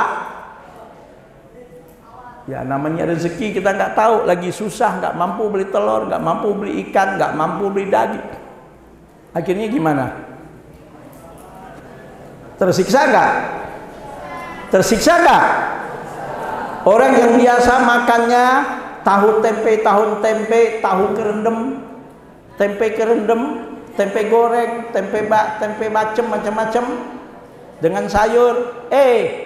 ya namanya rezeki kita nggak tahu, lagi susah, nggak mampu beli telur, nggak mampu beli ikan, nggak mampu beli daging. Akhirnya gimana? Tersiksa nggak? Tersiksa nggak? Orang yang biasa makannya tahu tempe, tahu kerendam, tempe kerendam, tempe goreng, tempe bacem, macam-macam dengan sayur.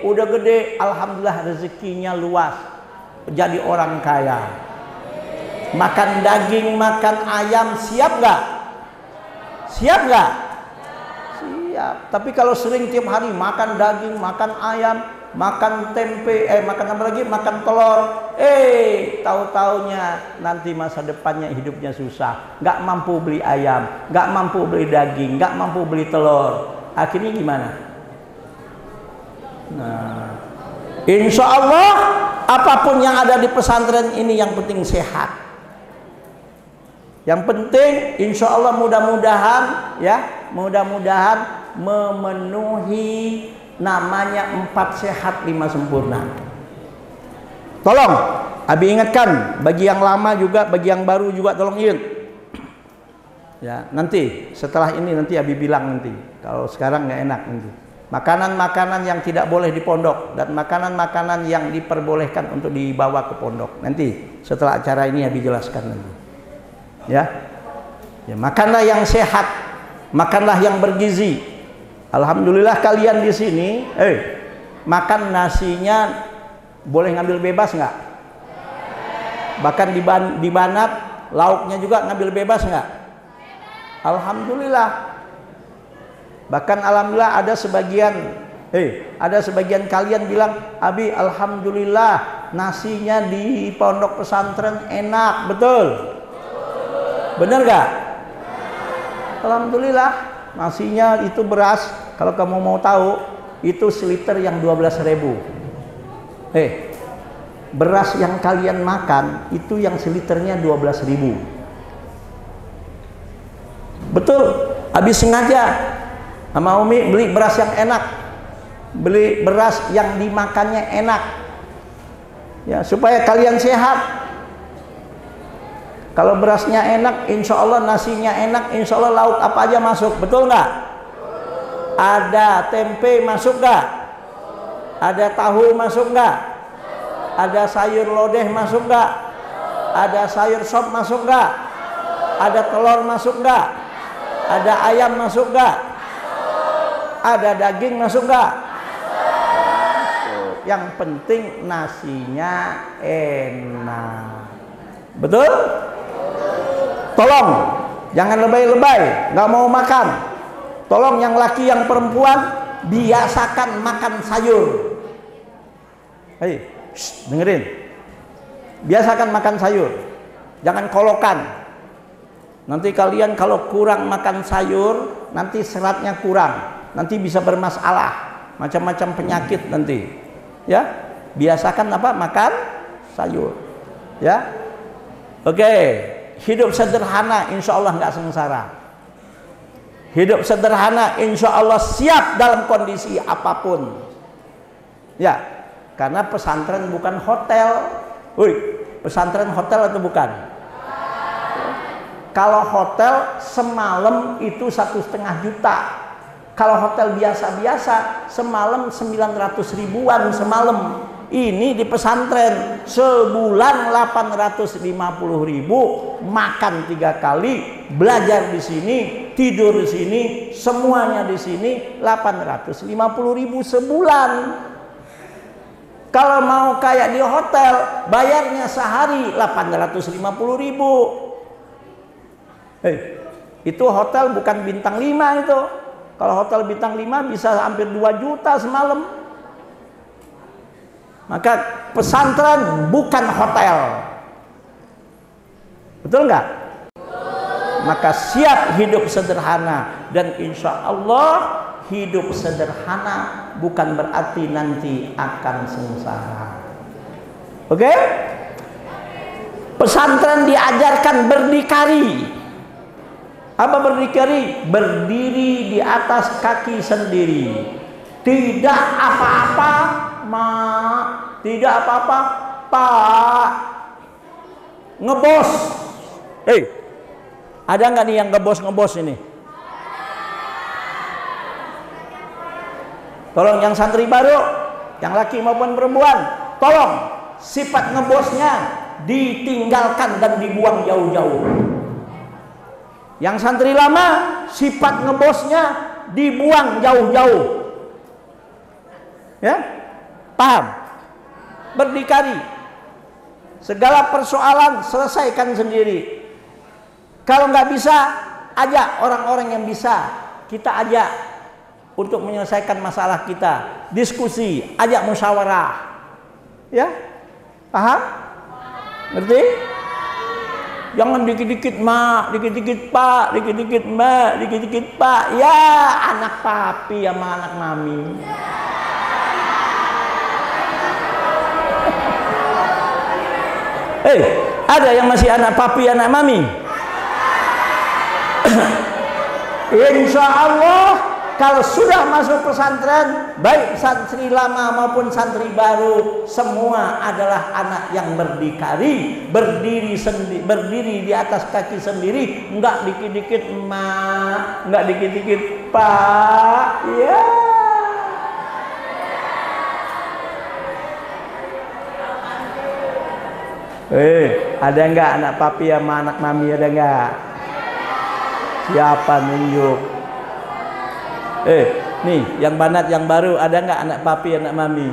Udah gede, alhamdulillah rezekinya luas, jadi orang kaya. Makan daging, makan ayam, siap nggak? Siap nggak? Siap. Tapi kalau sering tiap hari makan daging, makan ayam, makan tempe, makan apa lagi? Makan telur. Tahu-taunya nanti masa depannya hidupnya susah. Nggak mampu beli ayam, nggak mampu beli daging, nggak mampu beli telur. Akhirnya gimana? Nah, insya Allah apapun yang ada di pesantren ini yang penting sehat. Yang penting insya Allah mudah-mudahan ya, mudah-mudahan memenuhi namanya 4 sehat 5 sempurna. Tolong Abi ingatkan, bagi yang lama juga, bagi yang baru juga tolong ingat. Ya, nanti setelah ini nanti Abi bilang nanti. Kalau sekarang nggak enak nanti. Makanan-makanan yang tidak boleh di pondok dan makanan-makanan yang diperbolehkan untuk dibawa ke pondok. Nanti setelah acara ini Abi jelaskan nanti. Ya. Ya, makanlah yang sehat, makanlah yang bergizi. Alhamdulillah kalian di sini, makan nasinya boleh ngambil bebas nggak? Bahkan di Banat lauknya juga ngambil bebas nggak? Alhamdulillah. Bahkan alhamdulillah ada sebagian kalian bilang, Abi alhamdulillah nasinya di pondok pesantren enak, betul? Bener nggak? Alhamdulillah. Nasinya itu beras, kalau kamu mau tahu, itu seliter yang 12.000. Beras yang kalian makan itu yang seliternya 12.000. Betul, habis sengaja sama Umi beli beras yang enak, beli beras yang dimakannya enak, ya supaya kalian sehat. Kalau berasnya enak, insya Allah nasinya enak, insya Allah lauk apa aja masuk, betul nggak? Ada tempe masuk nggak? Ada tahu masuk nggak? Ada sayur lodeh masuk nggak? Ada sayur sop masuk nggak? Ada telur masuk nggak? Ada ayam masuk nggak? Ada daging masuk nggak? Yang penting nasinya enak, betul? Tolong jangan lebay-lebay, nggak mau makan. Tolong yang laki yang perempuan biasakan makan sayur. Dengerin, biasakan makan sayur, jangan kolokan. Nanti kalian kalau kurang makan sayur, nanti seratnya kurang, nanti bisa bermasalah, macam-macam penyakit nanti. Ya, biasakan apa? Makan sayur. Ya, oke. Hidup sederhana, insya Allah nggak sengsara. Hidup sederhana, insya Allah siap dalam kondisi apapun. Ya, karena pesantren bukan hotel. Pesantren hotel atau bukan? Kalau hotel semalam itu 1,5 juta. Kalau hotel biasa-biasa semalam 900 ribuan semalam. Ini di pesantren sebulan 850.000, makan 3 kali, belajar di sini, tidur di sini, semuanya di sini 850.000 sebulan. Kalau mau kayak di hotel, bayarnya sehari 850.000. Itu hotel bukan bintang 5 itu. Kalau hotel bintang 5 bisa hampir 2 juta semalam. Maka pesantren bukan hotel. Betul nggak? Maka siap hidup sederhana, dan insya Allah hidup sederhana bukan berarti nanti akan sengsara. Oke? Pesantren diajarkan berdikari. Apa berdikari? Berdiri di atas kaki sendiri. Tidak apa-apa, tidak apa-apa, Pak. Ngebos. Ada nggak nih yang ngebos ini? Tolong yang santri baru, yang laki maupun perempuan, tolong sifat ngebosnya ditinggalkan dan dibuang jauh-jauh. Yang santri lama, sifat ngebosnya dibuang jauh-jauh. Ya, paham? Berdikari. Segala persoalan selesaikan sendiri. Kalau nggak bisa, ajak orang-orang yang bisa. Kita ajak untuk menyelesaikan masalah kita. Diskusi, ajak musyawarah. Ya, paham? Ngerti? Jangan dikit-dikit mak, dikit-dikit pak, dikit-dikit mak, dikit-dikit pak. Ya, anak papi sama anak mami. Ada yang masih anak papi, anak mami? Insya Allah kalau sudah masuk pesantren, baik santri lama maupun santri baru, semua adalah anak yang berdikari, berdiri di atas kaki sendiri, enggak dikit-dikit emak, enggak dikit-dikit pak. Ya. Ada enggak anak papi sama anak mami, ada enggak? Siapa nunjuk? Nih, yang banat yang baru, ada nggak anak papi, anak mami?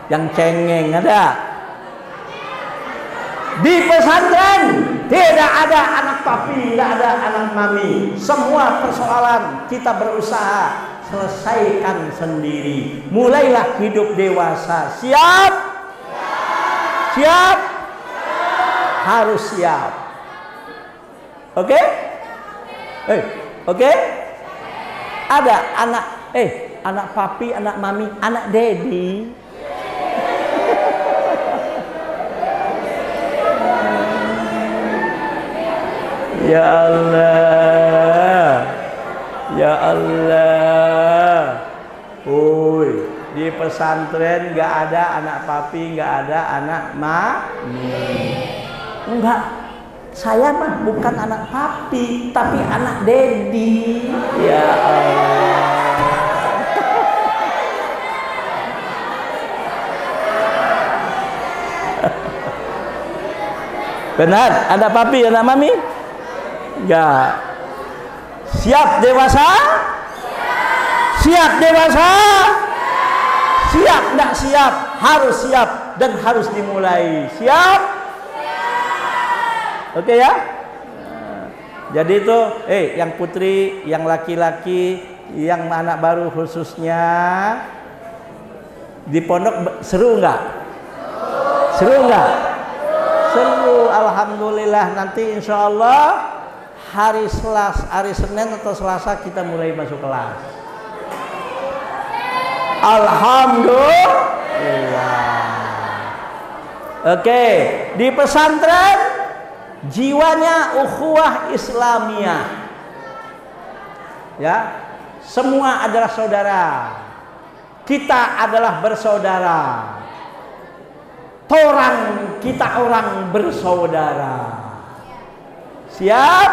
Yang cengeng ada? Di pesantren tidak ada anak papi, tidak ada anak mami. Semua persoalan kita berusaha selesaikan sendiri. Mulailah hidup dewasa. Siap? Siap? Harus siap. Oke? Oke? Ada anak papi, anak mami, anak daddy. Ya Allah, ya Allah. Di pesantren nggak ada anak papi, nggak ada anak mami. Enggak. Saya mah bukan anak papi, tapi anak daddy. Ya Allah. Benar, anak papi, anak mami? Enggak. Siap dewasa? Siap dewasa? Siap enggak siap? Harus siap dan harus dimulai. Siap? Oke ya? Jadi itu, yang putri, yang laki-laki, yang anak baru khususnya, di pondok seru nggak? Seru nggak? Seru, alhamdulillah. Nanti insya Allah hari Senin atau Selasa kita mulai masuk kelas. Alhamdulillah. Oke, di pesantren jiwanya ukhuwah Islamiyah. Ya, semua adalah saudara. Kita adalah bersaudara. Kita orang bersaudara. Siap?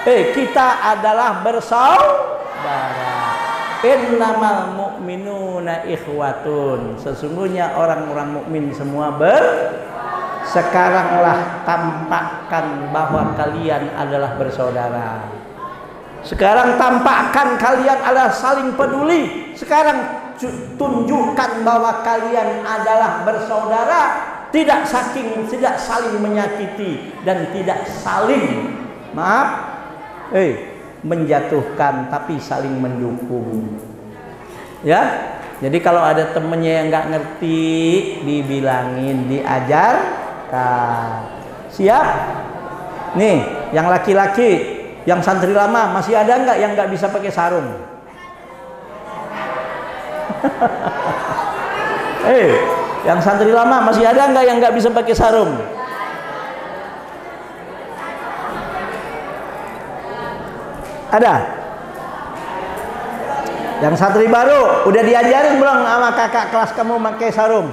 Kita adalah bersaudara. Innamal mu'minun mu'minuna ikhwatun. Sesungguhnya orang-orang mukmin semua sekaranglah tampakkan bahwa kalian adalah bersaudara. Sekarang tampakkan kalian adalah saling peduli. Sekarang tunjukkan bahwa kalian adalah bersaudara, tidak saling menyakiti dan tidak saling menjatuhkan, tapi saling mendukung. Ya, jadi kalau ada temennya yang nggak ngerti, dibilangin, diajarkan. Siap? Nih, yang laki-laki, yang santri lama masih ada nggak yang nggak bisa pakai sarung? Yang santri lama masih ada nggak yang nggak bisa pakai sarung? Ada? Yang santri baru udah diajarin belum sama kakak kelas kamu pakai sarung?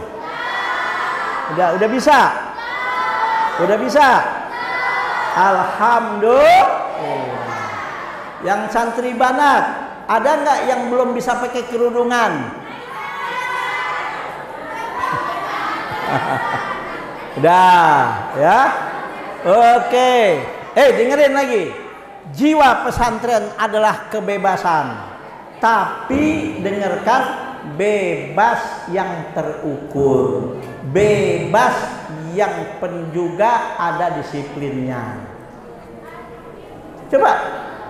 Udah bisa? Udah bisa? Alhamdulillah. Yang santri banat, ada nggak yang belum bisa pakai kerudungan? Udah, ya. Oke. Dengerin lagi. Jiwa pesantren adalah kebebasan. Tapi dengarkan, bebas yang terukur. Bebas yang juga ada disiplinnya. Coba,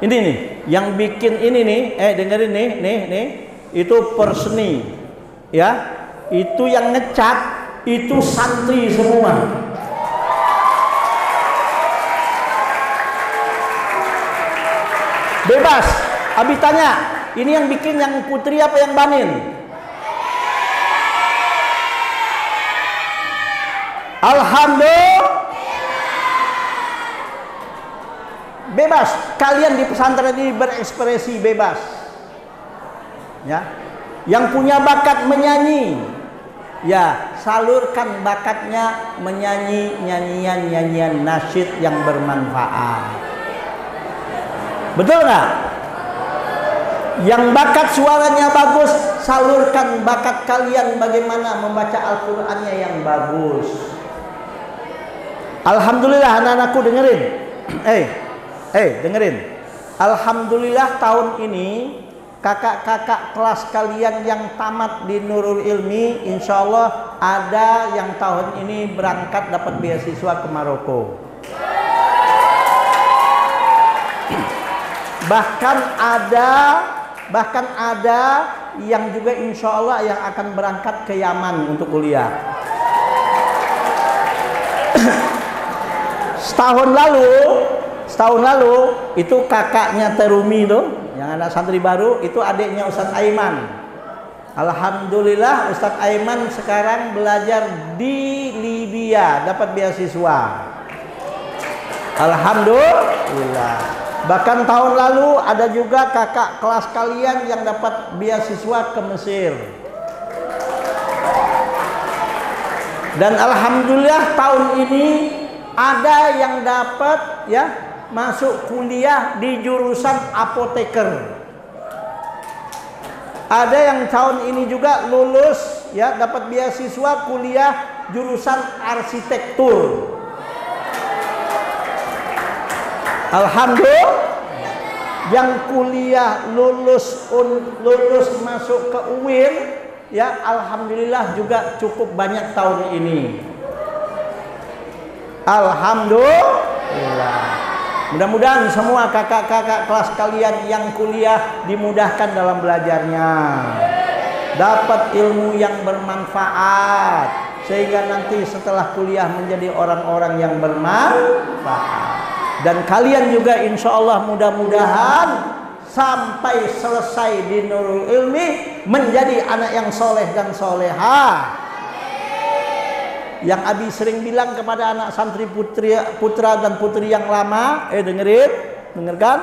ini nih, yang bikin ini nih, dengerin nih, itu perseni, ya, itu yang ngecat, itu santri semua. Bebas. Abi tanya, ini yang bikin yang putri apa yang banin? Alhamdulillah. Bebas. Kalian di pesantren ini berekspresi bebas. Ya. Yang punya bakat menyanyi, ya, salurkan bakatnya menyanyi nyanyian nasyid yang bermanfaat. Betul nggak? Yang bakat suaranya bagus, salurkan bakat kalian bagaimana membaca Al-Qur'annya yang bagus. Alhamdulillah, anak-anakku dengerin. Dengerin. Alhamdulillah tahun ini kakak-kakak kelas kalian yang tamat di Nurul Ilmi, insya Allah ada yang tahun ini berangkat dapat beasiswa ke Maroko. Bahkan ada yang juga insya Allah yang akan berangkat ke Yaman untuk kuliah. Setahun lalu itu kakaknya Terumi tuh, yang anak santri baru, itu adiknya Ustadz Aiman. Alhamdulillah Ustadz Aiman sekarang belajar di Libya, dapat beasiswa. Alhamdulillah. Bahkan tahun lalu ada juga kakak kelas kalian yang dapat beasiswa ke Mesir. Dan alhamdulillah tahun ini ada yang dapat, ya, masuk kuliah di jurusan apoteker. Ada yang tahun ini juga lulus, ya, dapat beasiswa kuliah jurusan arsitektur. Alhamdulillah. Yang kuliah lulus masuk ke UIN, ya, alhamdulillah juga cukup banyak tahun ini. Alhamdulillah. Mudah-mudahan semua kakak-kakak kelas kalian yang kuliah dimudahkan dalam belajarnya, dapat ilmu yang bermanfaat, sehingga nanti setelah kuliah menjadi orang-orang yang bermanfaat. Dan kalian juga insya Allah mudah-mudahan sampai selesai di Nurul Ilmi menjadi anak yang soleh dan soleha. Yang Abi sering bilang kepada anak santri putra dan putri yang lama, dengarkan.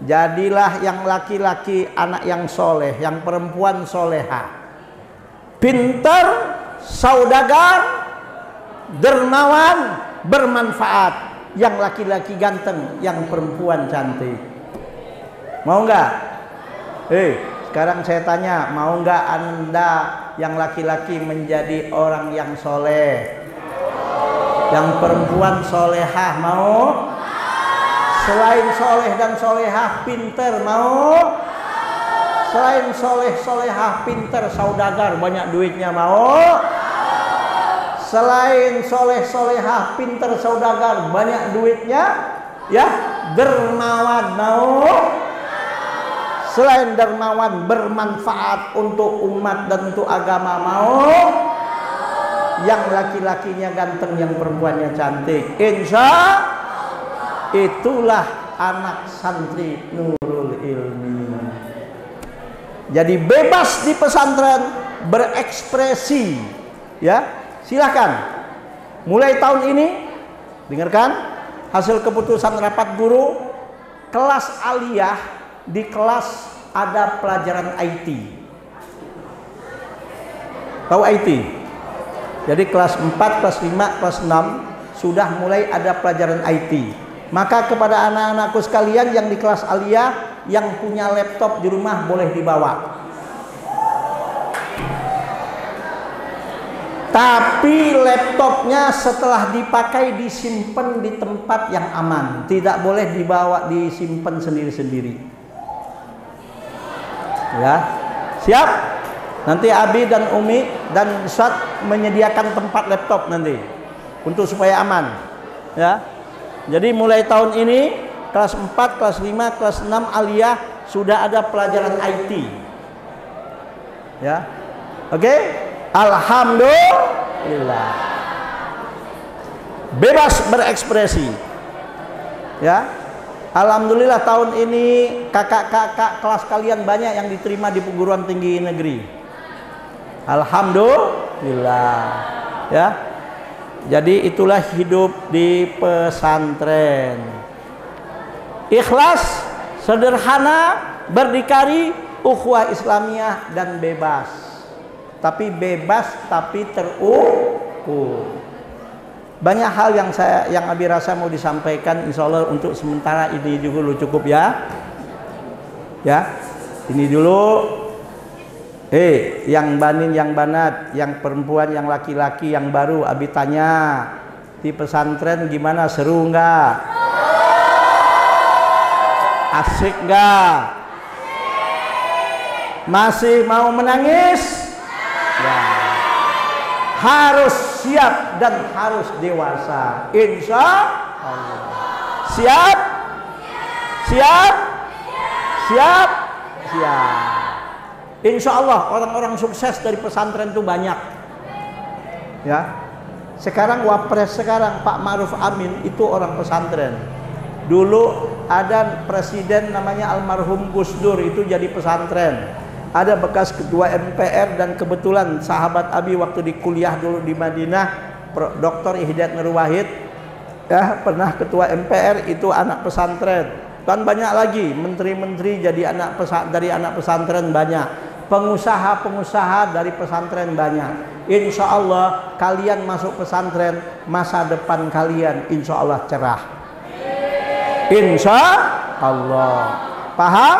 Jadilah yang laki-laki anak yang soleh, yang perempuan soleha, pintar, saudagar, dermawan, bermanfaat. Yang laki-laki ganteng, yang perempuan cantik. Mau nggak? Sekarang saya tanya, mau nggak Anda yang laki-laki menjadi orang yang soleh? Yang perempuan solehah mau? Selain soleh dan solehah, pinter mau? Selain soleh solehah, pinter, saudagar, banyak duitnya mau? Selain soleh solehah, pinter, saudagar, banyak duitnya, ya, dermawan mau? Selain dermawan, bermanfaat untuk umat dan untuk agama mau? Yang laki-lakinya ganteng, yang perempuannya cantik, insya itulah anak santri Nurul Ilmi. Jadi bebas di pesantren berekspresi, ya, silakan. Mulai tahun ini, dengarkan hasil keputusan rapat guru, kelas aliyah di kelas ada pelajaran IT. Tahu IT? Jadi kelas 4, kelas 5, kelas 6 sudah mulai ada pelajaran IT. Maka kepada anak-anakku sekalian yang di kelas aliyah, yang punya laptop di rumah boleh dibawa. Tapi laptopnya setelah dipakai disimpan di tempat yang aman. Tidak boleh dibawa, disimpan sendiri-sendiri. Ya, siap? Nanti Abi dan Umi dan Ustaz menyediakan tempat laptop nanti untuk supaya aman. Ya. Jadi mulai tahun ini kelas 4, kelas 5, kelas 6 aliyah sudah ada pelajaran IT. Ya. Oke? Alhamdulillah. Bebas berekspresi. Ya. Alhamdulillah tahun ini kakak-kakak kelas kalian banyak yang diterima di perguruan tinggi negeri. Alhamdulillah, ya. Jadi itulah hidup di pesantren. Ikhlas, sederhana, berdikari, ukhuwah Islamiyah dan bebas. Tapi bebas tapi terukur. Banyak hal yang Abi rasa mau disampaikan, insya Allah untuk sementara ini dulu cukup ya. Ya, ini dulu. Yang banin, yang banat, yang perempuan, yang laki-laki, yang baru, Abi tanya, di pesantren gimana, seru nggak? Asik nggak? Masih mau menangis? Ya. Harus siap dan harus dewasa, insya Allah. Siap? Siap? Siap? Siap. Insya Allah orang-orang sukses dari pesantren itu banyak. Ya, sekarang wapres sekarang Pak Ma'ruf Amin itu orang pesantren. Dulu ada presiden namanya almarhum Gus Dur, itu jadi pesantren. Ada bekas ketua MPR dan kebetulan sahabat Abi waktu di kuliah dulu di Madinah, Dr. Ihdad Nur Wahid, ya, pernah ketua MPR, itu anak pesantren. Dan banyak lagi menteri-menteri jadi dari anak pesantren banyak. Pengusaha-pengusaha dari pesantren banyak. Insya Allah kalian masuk pesantren, masa depan kalian insya Allah cerah. Insya Allah. Paham?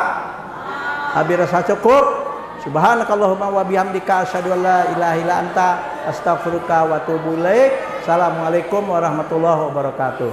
Abi rasa cukup. Subhanakallahumma wa bihamdika asyhadu an la ilaha illa anta astaghfiruka wa atubu ilaik. Assalamualaikum warahmatullahi wabarakatuh.